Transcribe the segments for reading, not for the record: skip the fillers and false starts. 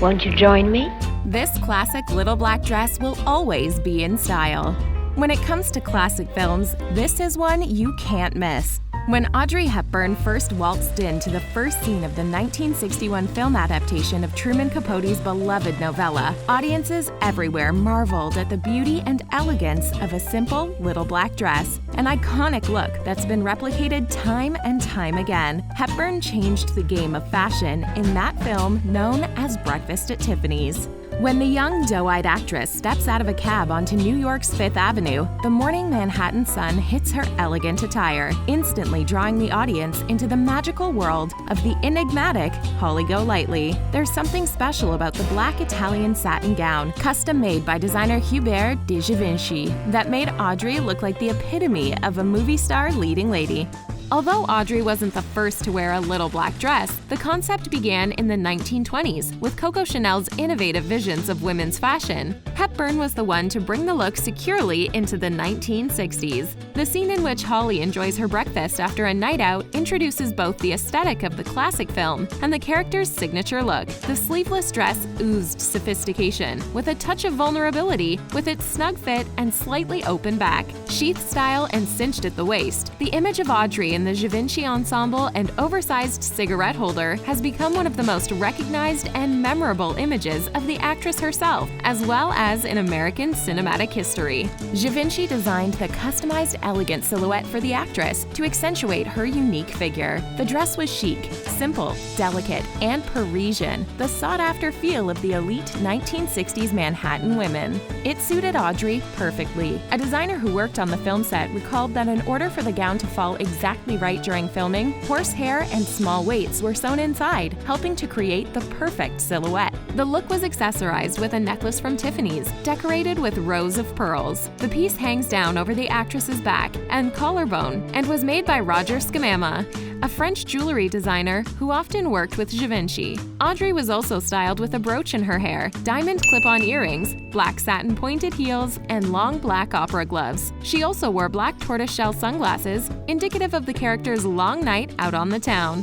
Won't you join me? This classic little black dress will always be in style. When it comes to classic films, this is one you can't miss. When Audrey Hepburn first waltzed into the first scene of the 1961 film adaptation of Truman Capote's beloved novella, audiences everywhere marveled at the beauty and elegance of a simple little black dress, an iconic look that's been replicated time and time again. Hepburn changed the game of fashion in that film known as Breakfast at Tiffany's. When the young, doe-eyed actress steps out of a cab onto New York's Fifth Avenue, the morning Manhattan sun hits her elegant attire, instantly drawing the audience into the magical world of the enigmatic Golightly. There's something special about the black Italian satin gown, custom-made by designer Hubert de Givenchy, that made Audrey look like the epitome of a movie star leading lady. Although Audrey wasn't the first to wear a little black dress, the concept began in the 1920s with Coco Chanel's innovative visions of women's fashion. Hepburn was the one to bring the look securely into the 1960s. The scene in which Holly enjoys her breakfast after a night out introduces both the aesthetic of the classic film and the character's signature look. The sleeveless dress oozed sophistication, with a touch of vulnerability with its snug fit and slightly open back. Sheath style and cinched at the waist, the image of Audrey in the Givenchy ensemble and oversized cigarette holder has become one of the most recognized and memorable images of the actress herself, as well as in American cinematic history. Givenchy designed the customized elegant silhouette for the actress to accentuate her unique figure. The dress was chic, simple, delicate, and Parisian, the sought-after feel of the elite 1960s Manhattan women. It suited Audrey perfectly. A designer who worked on the film set recalled that in order for the gown to fall exactly right during filming, horsehair and small weights were sewn inside, helping to create the perfect silhouette. The look was accessorized with a necklace from Tiffany's, decorated with rows of pearls. The piece hangs down over the actress's back and collarbone and was made by Roger Scamama, a French jewelry designer who often worked with Givenchy. Audrey was also styled with a brooch in her hair, diamond clip-on earrings, black satin pointed heels, and long black opera gloves. She also wore black tortoiseshell sunglasses, indicative of the character's long night out on the town.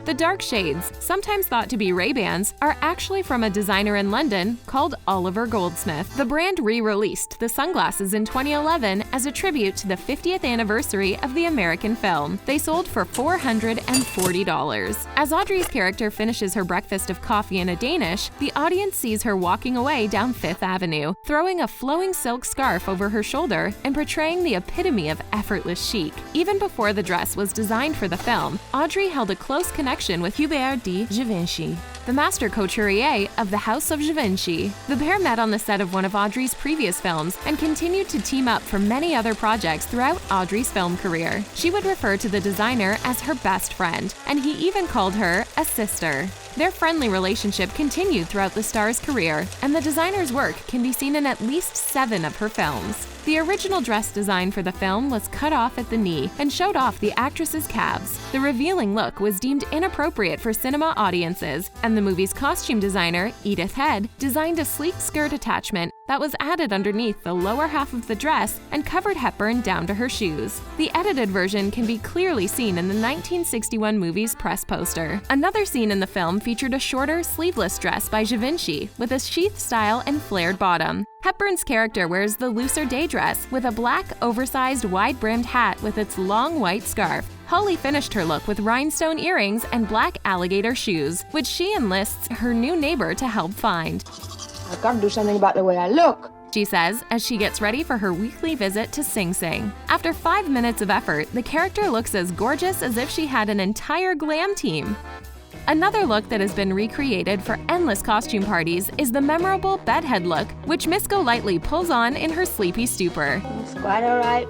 The dark shades, sometimes thought to be Ray-Bans, are actually from a designer in London called Oliver Goldsmith. The brand re-released the sunglasses in 2011 as a tribute to the 50th anniversary of the American film. They sold for $440. As Audrey's character finishes her breakfast of coffee and a Danish, the audience sees her walking away down Fifth Avenue, throwing a flowing silk scarf over her shoulder and portraying the epitome of effortless chic. Even before the dress was designed for the film, Audrey held a close connection with Hubert de Givenchy, the master couturier of the House of Givenchy. The pair met on the set of one of Audrey's previous films and continued to team up for many other projects throughout Audrey's film career. She would refer to the designer as her best friend, and he even called her a sister. Their friendly relationship continued throughout the star's career, and the designer's work can be seen in at least 7 of her films. The original dress design for the film was cut off at the knee and showed off the actress's calves. The revealing look was deemed inappropriate for cinema audiences, and the movie's costume designer, Edith Head, designed a sleek skirt attachment that was added underneath the lower half of the dress and covered Hepburn down to her shoes. The edited version can be clearly seen in the 1961 movie's press poster. Another scene in the film featured a shorter, sleeveless dress by Givenchy with a sheath style and flared bottom. Hepburn's character wears the looser day dress with a black, oversized, wide-brimmed hat with its long white scarf. Holly finished her look with rhinestone earrings and black alligator shoes, which she enlists her new neighbor to help find. I've got to do something about the way I look, she says as she gets ready for her weekly visit to Sing Sing. After 5 minutes of effort, the character looks as gorgeous as if she had an entire glam team. Another look that has been recreated for endless costume parties is the memorable bedhead look, which Miss Golightly pulls on in her sleepy stupor. It's quite all right.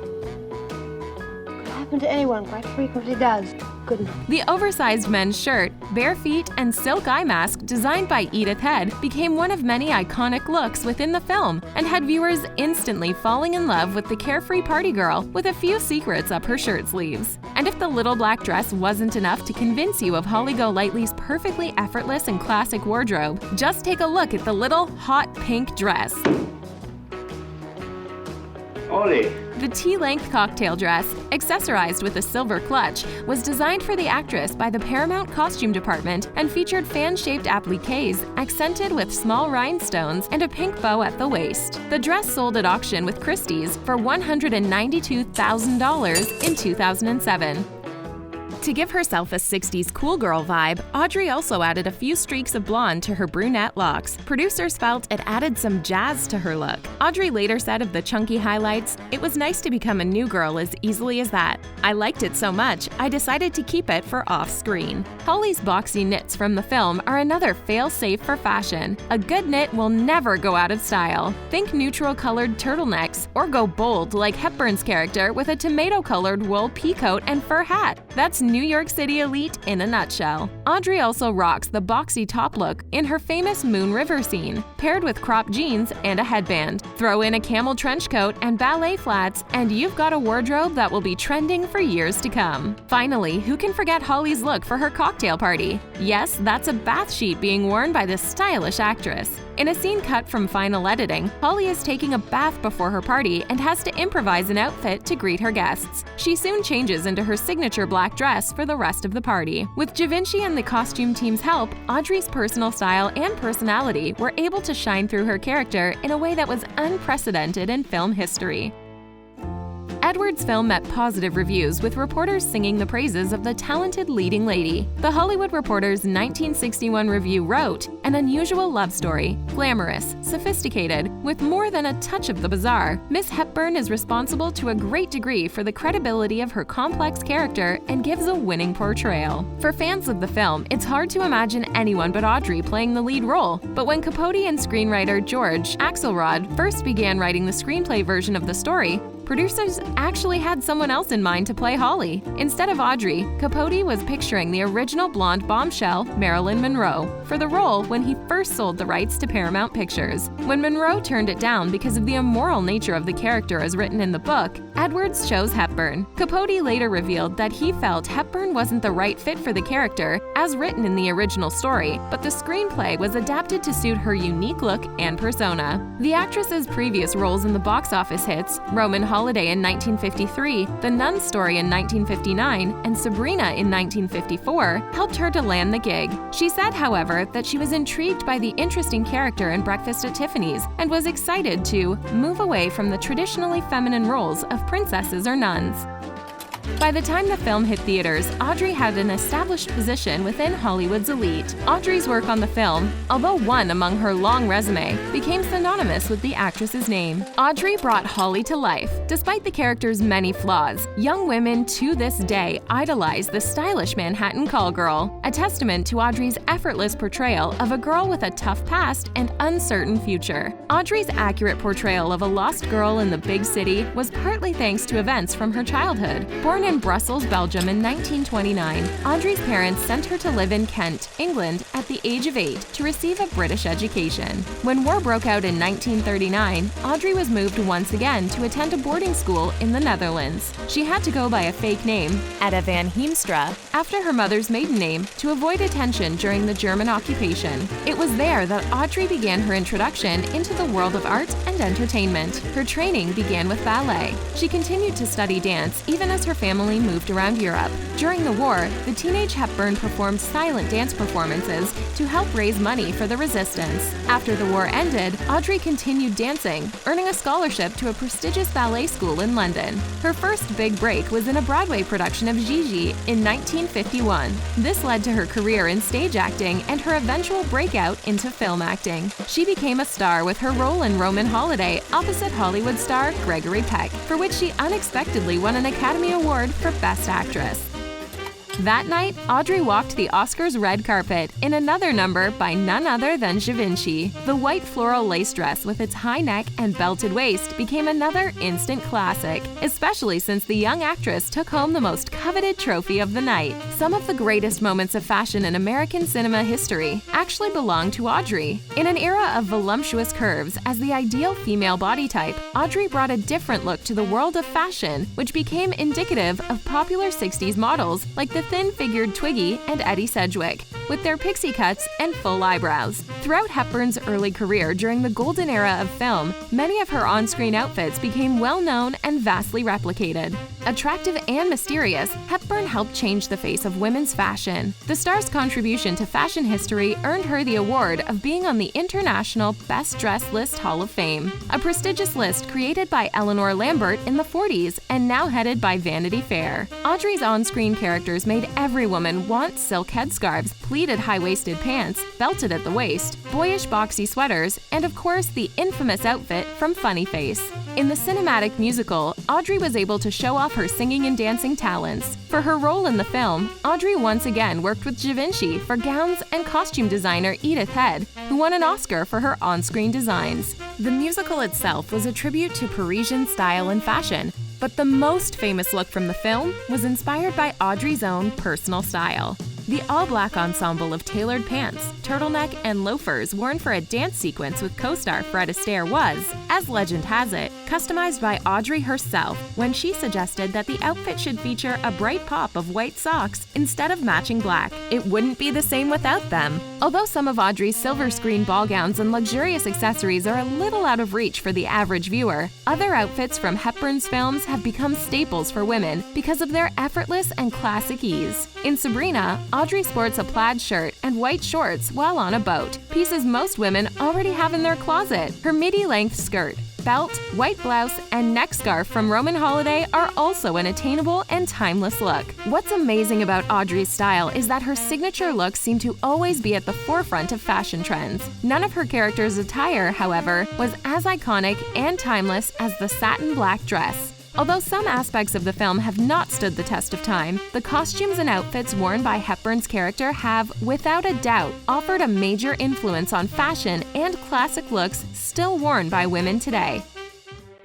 Could happen to anyone, quite frequently does. Couldn't. The oversized men's shirt, bare feet, and silk eye mask designed by Edith Head became one of many iconic looks within the film and had viewers instantly falling in love with the carefree party girl with a few secrets up her shirt sleeves. And if the little black dress wasn't enough to convince you of Holly Golightly's perfectly effortless and classic wardrobe, just take a look at the little hot pink dress. Audrey. The tea-length cocktail dress, accessorized with a silver clutch, was designed for the actress by the Paramount costume department and featured fan-shaped appliques accented with small rhinestones and a pink bow at the waist. The dress sold at auction with Christie's for $192,000 in 2007. To give herself a 60s cool girl vibe, Audrey also added a few streaks of blonde to her brunette locks. Producers felt it added some jazz to her look. Audrey later said of the chunky highlights, "It was nice to become a new girl as easily as that. I liked it so much, I decided to keep it for off-screen." Holly's boxy knits from the film are another fail-safe for fashion. A good knit will never go out of style. Think neutral-colored turtlenecks, or go bold like Hepburn's character with a tomato-colored wool pea coat and fur hat. That's New York City elite in a nutshell. Audrey also rocks the boxy top look in her famous Moon River scene, paired with cropped jeans and a headband. Throw in a camel trench coat and ballet flats, and you've got a wardrobe that will be trending for years to come. Finally, who can forget Holly's look for her cocktail party? Yes, that's a bath sheet being worn by this stylish actress. In a scene cut from final editing, Holly is taking a bath before her party and has to improvise an outfit to greet her guests. She soon changes into her signature black dress for the rest of the party. With Givenchy and the costume team's help, Audrey's personal style and personality were able to shine through her character in a way that was unprecedented in film history. Edward's film met positive reviews, with reporters singing the praises of the talented leading lady. The Hollywood Reporter's 1961 review wrote, "An unusual love story, glamorous, sophisticated, with more than a touch of the bizarre. Miss Hepburn is responsible to a great degree for the credibility of her complex character and gives a winning portrayal." For fans of the film, it's hard to imagine anyone but Audrey playing the lead role. But when Capote and screenwriter George Axelrod first began writing the screenplay version of the story, producers actually had someone else in mind to play Holly. Instead of Audrey, Capote was picturing the original blonde bombshell, Marilyn Monroe, for the role when he first sold the rights to Paramount Pictures. When Monroe turned it down because of the immoral nature of the character as written in the book, Edwards chose Hepburn. Capote later revealed that he felt Hepburn wasn't the right fit for the character as written in the original story, but the screenplay was adapted to suit her unique look and persona. The actress's previous roles in the box office hits, Roman Holiday in 1953, The Nun's Story in 1959, and Sabrina in 1954, helped her to land the gig. She said, however, that she was intrigued by the interesting character in Breakfast at Tiffany's and was excited to move away from the traditionally feminine roles of princesses or nuns. By the time the film hit theaters, Audrey had an established position within Hollywood's elite. Audrey's work on the film, although one among her long resume, became synonymous with the actress's name. Audrey brought Holly to life. Despite the character's many flaws, young women to this day idolize the stylish Manhattan call girl, a testament to Audrey's effortless portrayal of a girl with a tough past and uncertain future. Audrey's accurate portrayal of a lost girl in the big city was partly thanks to events from her childhood. Born in Brussels, Belgium in 1929, Audrey's parents sent her to live in Kent, England at the age of 8 to receive a British education. When war broke out in 1939, Audrey was moved once again to attend a boarding school in the Netherlands. She had to go by a fake name, Etta van Heemstra, after her mother's maiden name to avoid attention during the German occupation. It was there that Audrey began her introduction into the world of art and entertainment. Her training began with ballet. She continued to study dance even as her family moved around Europe. During the war, the teenage Hepburn performed silent dance performances to help raise money for the resistance. After the war ended, Audrey continued dancing, earning a scholarship to a prestigious ballet school in London. Her first big break was in a Broadway production of Gigi in 1951. This led to her career in stage acting and her eventual breakout into film acting. She became a star with her role in Roman Holiday opposite Hollywood star Gregory Peck, for which she unexpectedly won an Academy Award for Best Actress. That night, Audrey walked the Oscars red carpet in another number by none other than Givenchy. The white floral lace dress with its high neck and belted waist became another instant classic, especially since the young actress took home the most coveted trophy of the night. Some of the greatest moments of fashion in American cinema history actually belong to Audrey. In an era of voluptuous curves as the ideal female body type, Audrey brought a different look to the world of fashion, which became indicative of popular 60s models like the thin-figured Twiggy and Eddie Sedgwick. with their pixie cuts and full eyebrows. Throughout Hepburn's early career during the golden era of film, many of her on-screen outfits became well-known and vastly replicated. Attractive and mysterious, Hepburn helped change the face of women's fashion. The star's contribution to fashion history earned her the award of being on the International Best Dressed List Hall of Fame, a prestigious list created by Eleanor Lambert in the 40s and now headed by Vanity Fair. Audrey's on-screen characters made every woman want silk headscarves, pleated high-waisted pants, belted at the waist, boyish boxy sweaters, and of course the infamous outfit from Funny Face. In the cinematic musical, Audrey was able to show off her singing and dancing talents. For her role in the film, Audrey once again worked with Givenchy for gowns and costume designer Edith Head, who won an Oscar for her on-screen designs. The musical itself was a tribute to Parisian style and fashion, but the most famous look from the film was inspired by Audrey's own personal style. The all-black ensemble of tailored pants, turtleneck, and loafers worn for a dance sequence with co-star Fred Astaire was, as legend has it, customized by Audrey herself when she suggested that the outfit should feature a bright pop of white socks instead of matching black. It wouldn't be the same without them. Although some of Audrey's silver screen ball gowns and luxurious accessories are a little out of reach for the average viewer, other outfits from Hepburn's films have become staples for women because of their effortless and classic ease. In Sabrina, Audrey sports a plaid shirt and white shorts while on a boat, pieces most women already have in their closet. Her midi-length skirt, belt, white blouse, and neck scarf from Roman Holiday are also an attainable and timeless look. What's amazing about Audrey's style is that her signature looks seem to always be at the forefront of fashion trends. None of her character's attire, however, was as iconic and timeless as the satin black dress. Although some aspects of the film have not stood the test of time, the costumes and outfits worn by Hepburn's character have, without a doubt, offered a major influence on fashion and classic looks still worn by women today.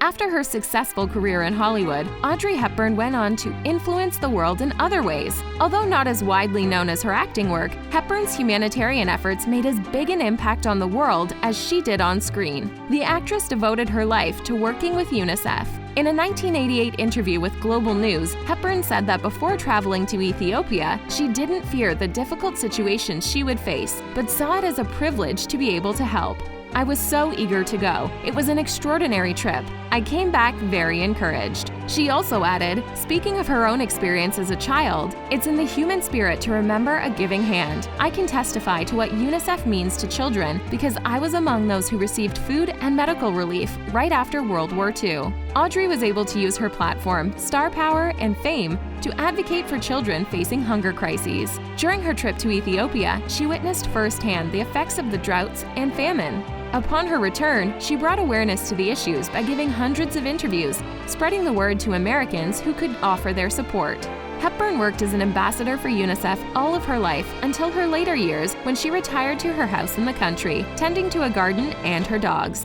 After her successful career in Hollywood, Audrey Hepburn went on to influence the world in other ways. Although not as widely known as her acting work, Hepburn's humanitarian efforts made as big an impact on the world as she did on screen. The actress devoted her life to working with UNICEF. In a 1988 interview with Global News, Hepburn said that before traveling to Ethiopia, she didn't fear the difficult situations she would face, but saw it as a privilege to be able to help. I was so eager to go. It was an extraordinary trip. I came back very encouraged. She also added, speaking of her own experience as a child, it's in the human spirit to remember a giving hand. I can testify to what UNICEF means to children because I was among those who received food and medical relief right after World War II. Audrey was able to use her platform, star power, and fame to advocate for children facing hunger crises. During her trip to Ethiopia, she witnessed firsthand the effects of the droughts and famine. Upon her return, she brought awareness to the issues by giving hundreds of interviews, spreading the word to Americans who could offer their support. Hepburn worked as an ambassador for UNICEF all of her life until her later years when she retired to her house in the country, tending to a garden and her dogs.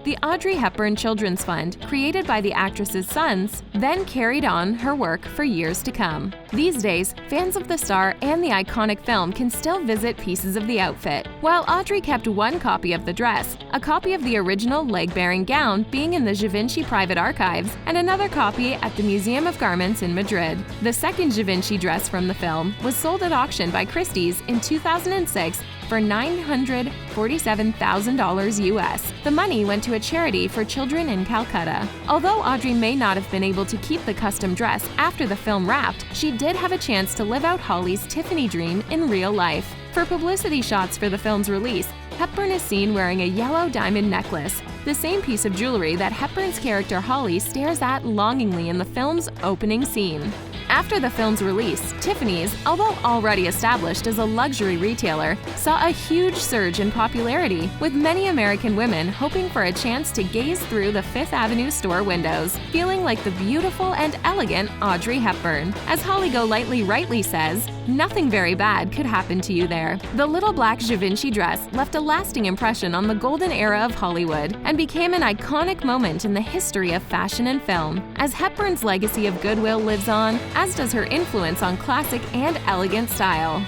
The Audrey Hepburn Children's Fund, created by the actress's sons, then carried on her work for years to come. These days, fans of the star and the iconic film can still visit pieces of the outfit. While Audrey kept one copy of the dress, a copy of the original leg-bearing gown being in the Givenchy private archives, and another copy at the Museum of Garments in Madrid. The second Givenchy dress from the film was sold at auction by Christie's in 2006 for $947,000 US. The money went to a charity for children in Calcutta. Although Audrey may not have been able to keep the custom dress after the film wrapped, she did have a chance to live out Holly's Tiffany dream in real life. For publicity shots for the film's release, Hepburn is seen wearing a yellow diamond necklace, the same piece of jewelry that Hepburn's character Holly stares at longingly in the film's opening scene. After the film's release, Tiffany's, although already established as a luxury retailer, saw a huge surge in popularity, with many American women hoping for a chance to gaze through the Fifth Avenue store windows, feeling like the beautiful and elegant Audrey Hepburn. As Holly Golightly rightly says, nothing very bad could happen to you there. The little black Givenchy dress left a lasting impression on the golden era of Hollywood and became an iconic moment in the history of fashion and film. As Hepburn's legacy of goodwill lives on, as does her influence on classic and elegant style.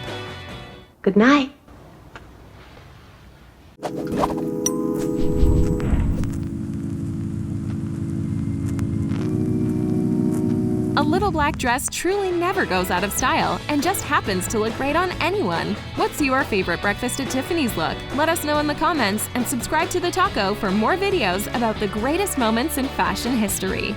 Good night. A little black dress truly never goes out of style and just happens to look great on anyone. What's your favorite breakfast at Tiffany's look? Let us know in the comments and subscribe to The Taco for more videos about the greatest moments in fashion history.